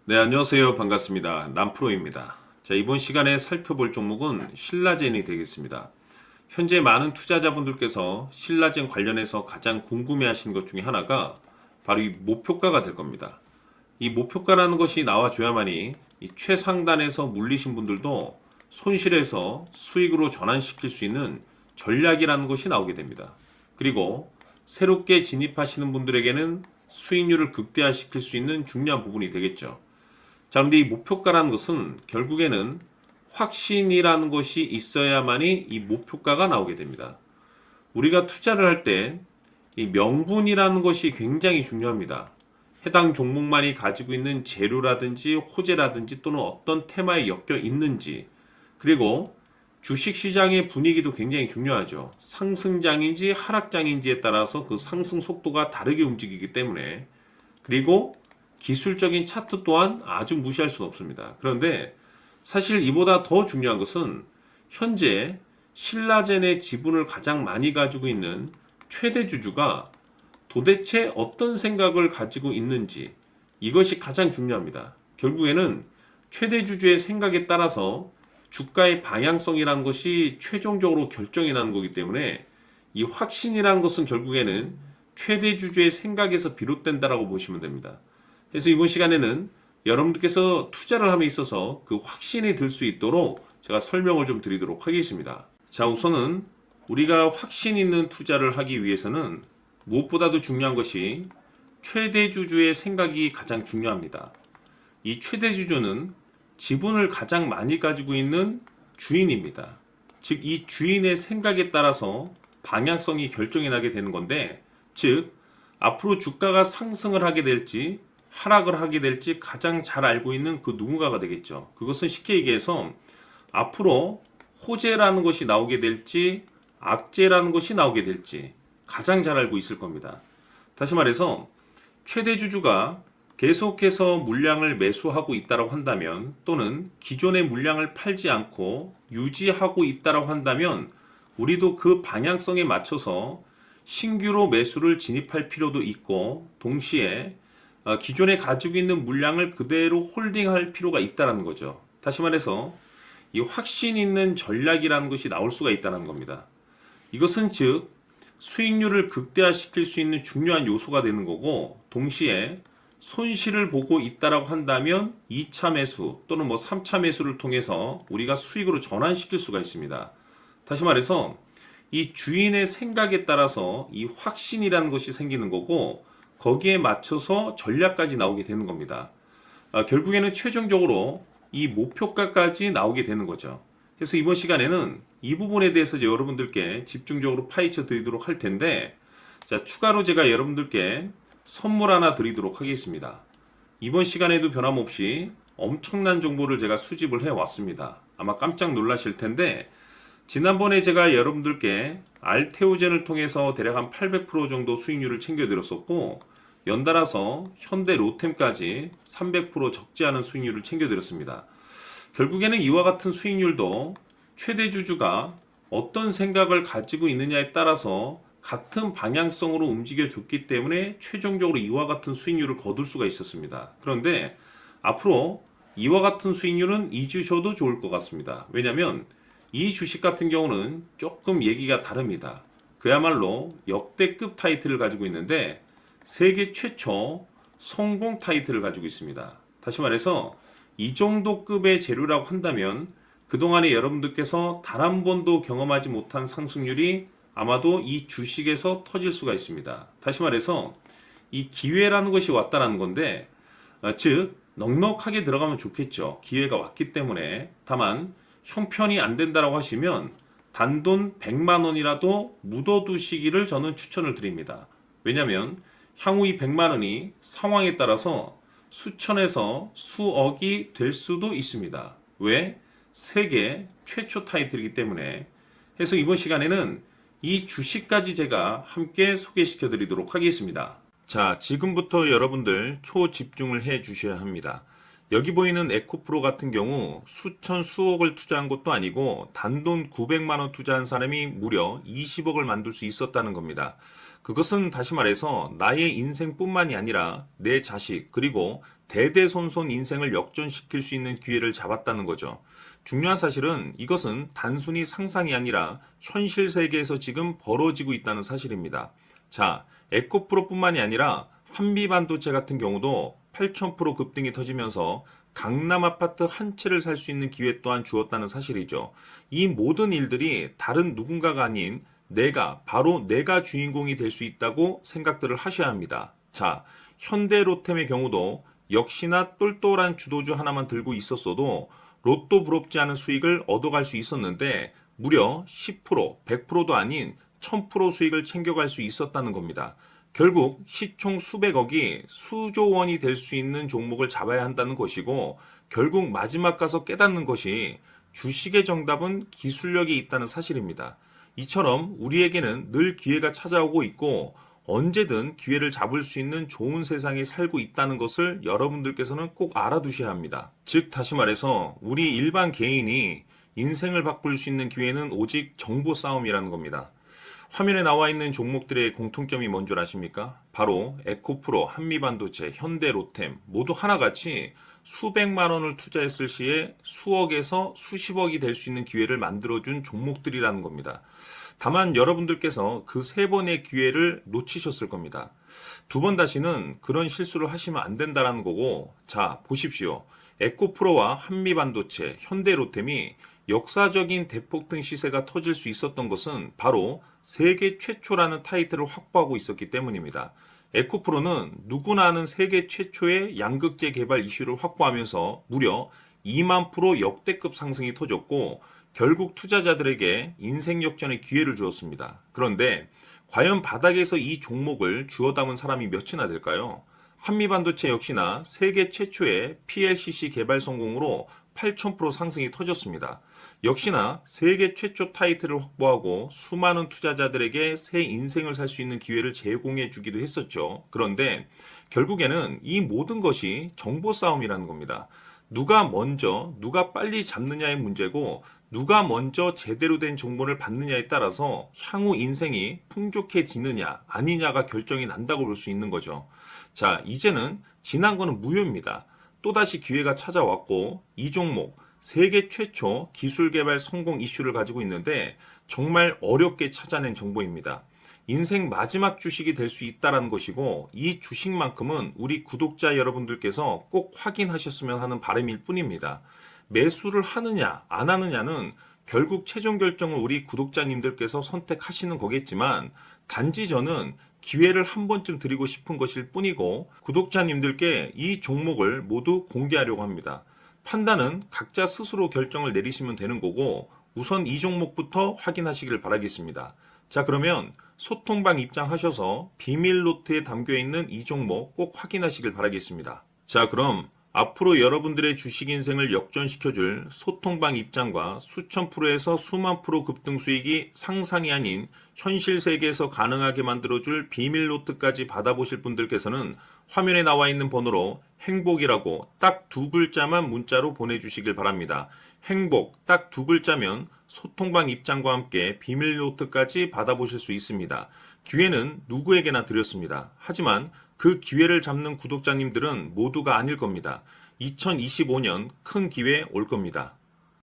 네, 안녕하세요. 반갑습니다. 남프로입니다. 자, 이번 시간에 살펴볼 종목은 신라젠이 되겠습니다. 현재 많은 투자자분들께서 신라젠 관련해서 가장 궁금해 하시는 것 중에 하나가 바로 이 목표가가 될 겁니다. 이 목표가라는 것이 나와줘야만이 이 최상단에서 물리신 분들도 손실해서 수익으로 전환시킬 수 있는 전략이라는 것이 나오게 됩니다. 그리고 새롭게 진입하시는 분들에게는 수익률을 극대화시킬 수 있는 중요한 부분이 되겠죠. 자, 그런데 이 목표가라는 것은 결국에는 확신이라는 것이 있어야만이 이 목표가가 나오게 됩니다. 우리가 투자를 할 때 이 명분이라는 것이 굉장히 중요합니다. 해당 종목만이 가지고 있는 재료라든지 호재라든지 또는 어떤 테마에 엮여 있는지, 그리고 주식시장의 분위기도 굉장히 중요하죠. 상승장인지 하락장인지에 따라서 그 상승 속도가 다르게 움직이기 때문에, 그리고 기술적인 차트 또한 아주 무시할 수는 없습니다. 그런데 사실 이보다 더 중요한 것은 현재 신라젠의 지분을 가장 많이 가지고 있는 최대 주주가 도대체 어떤 생각을 가지고 있는지, 이것이 가장 중요합니다. 결국에는 최대 주주의 생각에 따라서 주가의 방향성이라는 것이 최종적으로 결정이 나는 거기 때문에 이 확신이라는 것은 결국에는 최대 주주의 생각에서 비롯된다라고 보시면 됩니다. 그래서 이번 시간에는 여러분들께서 투자를 함에 있어서 그 확신이 들 수 있도록 제가 설명을 좀 드리도록 하겠습니다. 자, 우선은 우리가 확신 있는 투자를 하기 위해서는 무엇보다도 중요한 것이 최대 주주의 생각이 가장 중요합니다. 이 최대 주주는 지분을 가장 많이 가지고 있는 주인입니다. 즉, 이 주인의 생각에 따라서 방향성이 결정이 나게 되는 건데, 즉, 앞으로 주가가 상승을 하게 될지 하락을 하게 될지 가장 잘 알고 있는 그 누군가가 되겠죠. 그것은 쉽게 얘기해서 앞으로 호재라는 것이 나오게 될지 악재라는 것이 나오게 될지 가장 잘 알고 있을 겁니다. 다시 말해서 최대 주주가 계속해서 물량을 매수하고 있다고 한다면, 또는 기존의 물량을 팔지 않고 유지하고 있다고 한다면, 우리도 그 방향성에 맞춰서 신규로 매수를 진입할 필요도 있고, 동시에 기존에 가지고 있는 물량을 그대로 홀딩할 필요가 있다는 거죠. 다시 말해서 이 확신 있는 전략이라는 것이 나올 수가 있다는 겁니다. 이것은 즉 수익률을 극대화시킬 수 있는 중요한 요소가 되는 거고, 동시에 손실을 보고 있다라고 한다면 2차 매수 또는 3차 매수를 통해서 우리가 수익으로 전환시킬 수가 있습니다. 다시 말해서 이 주인의 생각에 따라서 이 확신이라는 것이 생기는 거고, 거기에 맞춰서 전략까지 나오게 되는 겁니다. 결국에는 최종적으로 이 목표가까지 나오게 되는 거죠. 그래서 이번 시간에는 이 부분에 대해서 여러분들께 집중적으로 파헤쳐 드리도록 할 텐데, 자, 추가로 제가 여러분들께 선물 하나 드리도록 하겠습니다. 이번 시간에도 변함없이 엄청난 정보를 제가 수집을 해 왔습니다. 아마 깜짝 놀라실 텐데, 지난번에 제가 여러분들께 알테오젠을 통해서 대략 한 800% 정도 수익률을 챙겨드렸었고, 연달아서 현대 로템까지 300% 적지 않은 수익률을 챙겨드렸습니다. 결국에는 이와 같은 수익률도 최대 주주가 어떤 생각을 가지고 있느냐에 따라서 같은 방향성으로 움직여줬기 때문에 최종적으로 이와 같은 수익률을 거둘 수가 있었습니다. 그런데 앞으로 이와 같은 수익률은 잊으셔도 좋을 것 같습니다. 왜냐하면 이 주식 같은 경우는 조금 얘기가 다릅니다. 그야말로 역대급 타이틀을 가지고 있는데 세계 최초 성공 타이틀을 가지고 있습니다. 다시 말해서 이 정도 급의 재료라고 한다면 그동안에 여러분들께서 단 한 번도 경험하지 못한 상승률이 아마도 이 주식에서 터질 수가 있습니다. 다시 말해서 이 기회라는 것이 왔다는 건데, 즉 넉넉하게 들어가면 좋겠죠. 기회가 왔기 때문에. 다만 형편이 안 된다라고 하시면 단돈 100만 원이라도 묻어두시기를 저는 추천을 드립니다. 왜냐하면 향후 이 100만 원이 상황에 따라서 수천에서 수억이 될 수도 있습니다. 왜? 세계 최초 타이틀이기 때문에. 해서 이번 시간에는 이 주식까지 제가 함께 소개시켜 드리도록 하겠습니다. 자, 지금부터 여러분들 초집중을 해 주셔야 합니다. 여기 보이는 에코프로 같은 경우 수천 수억을 투자한 것도 아니고 단돈 900만 원 투자한 사람이 무려 20억을 만들 수 있었다는 겁니다. 그것은 다시 말해서 나의 인생뿐만이 아니라 내 자식 그리고 대대손손 인생을 역전시킬 수 있는 기회를 잡았다는 거죠. 중요한 사실은 이것은 단순히 상상이 아니라 현실 세계에서 지금 벌어지고 있다는 사실입니다. 자, 에코프로뿐만이 아니라 한미반도체 같은 경우도 8,000% 급등이 터지면서 강남 아파트 한 채를 살 수 있는 기회 또한 주었다는 사실이죠. 이 모든 일들이 다른 누군가가 아닌 바로 내가 주인공이 될 수 있다고 생각들을 하셔야 합니다. 자, 현대로템의 경우도 역시나 똘똘한 주도주 하나만 들고 있었어도 로또 부럽지 않은 수익을 얻어갈 수 있었는데 무려 10%, 100%도 아닌 1000% 수익을 챙겨갈 수 있었다는 겁니다. 결국 시총 수백억이 수조 원이 될 수 있는 종목을 잡아야 한다는 것이고 결국 마지막 가서 깨닫는 것이 주식의 정답은 기술력이 있다는 사실입니다. 이처럼 우리에게는 늘 기회가 찾아오고 있고 언제든 기회를 잡을 수 있는 좋은 세상에 살고 있다는 것을 여러분들께서는 꼭 알아두셔야 합니다. 즉 다시 말해서 우리 일반 개인이 인생을 바꿀 수 있는 기회는 오직 정보 싸움이라는 겁니다. 화면에 나와 있는 종목들의 공통점이 뭔 줄 아십니까? 바로 에코프로, 한미반도체, 현대로템 모두 하나같이 수백만 원을 투자했을 시에 수억에서 수십억이 될 수 있는 기회를 만들어준 종목들이라는 겁니다. 다만 여러분들께서 그 세 번의 기회를 놓치셨을 겁니다. 두 번 다시는 그런 실수를 하시면 안 된다는 거고, 자, 보십시오. 에코프로와 한미반도체, 현대로템이 역사적인 대폭등 시세가 터질 수 있었던 것은 바로 세계 최초라는 타이틀을 확보하고 있었기 때문입니다. 에코프로는 누구나 아는 세계 최초의 양극재 개발 이슈를 확보하면서 무려 2만 프로 역대급 상승이 터졌고 결국 투자자들에게 인생 역전의 기회를 주었습니다. 그런데 과연 바닥에서 이 종목을 주워 담은 사람이 몇이나 될까요? 한미반도체 역시나 세계 최초의 PLCC 개발 성공으로 8,000% 상승이 터졌습니다. 역시나 세계 최초 타이틀을 확보하고 수많은 투자자들에게 새 인생을 살 수 있는 기회를 제공해 주기도 했었죠. 그런데 결국에는 이 모든 것이 정보 싸움이라는 겁니다. 누가 빨리 잡느냐의 문제고 누가 먼저 제대로 된 정보를 받느냐에 따라서 향후 인생이 풍족해지느냐 아니냐가 결정이 난다고 볼 수 있는 거죠. 자, 이제는 지난 거는 무효입니다. 또다시 기회가 찾아왔고 이 종목 세계 최초 기술 개발 성공 이슈를 가지고 있는데 정말 어렵게 찾아낸 정보입니다. 인생 마지막 주식이 될 수 있다는 것이고 이 주식만큼은 우리 구독자 여러분들께서 꼭 확인하셨으면 하는 바람일 뿐입니다. 매수를 하느냐 안 하느냐는 결국 최종 결정을 우리 구독자님들께서 선택하시는 거겠지만 단지 저는 기회를 한 번쯤 드리고 싶은 것일 뿐이고 구독자님들께 이 종목을 모두 공개하려고 합니다. 판단은 각자 스스로 결정을 내리시면 되는 거고 우선 이 종목부터 확인하시길 바라겠습니다. 자, 그러면 소통방 입장하셔서 비밀 노트에 담겨 있는 이 종목 꼭 확인하시길 바라겠습니다. 자, 그럼 앞으로 여러분들의 주식 인생을 역전시켜줄 소통방 입장과 수천 프로에서 수만 프로 급등 수익이 상상이 아닌 현실 세계에서 가능하게 만들어줄 비밀 노트까지 받아보실 분들께서는 화면에 나와 있는 번호로 행복이라고 딱 두 글자만 문자로 보내주시길 바랍니다. 행복 딱 두 글자면 소통방 입장과 함께 비밀 노트까지 받아보실 수 있습니다. 기회는 누구에게나 드렸습니다. 하지만 그 기회를 잡는 구독자님들은 모두가 아닐 겁니다. 2025년 큰 기회 올 겁니다.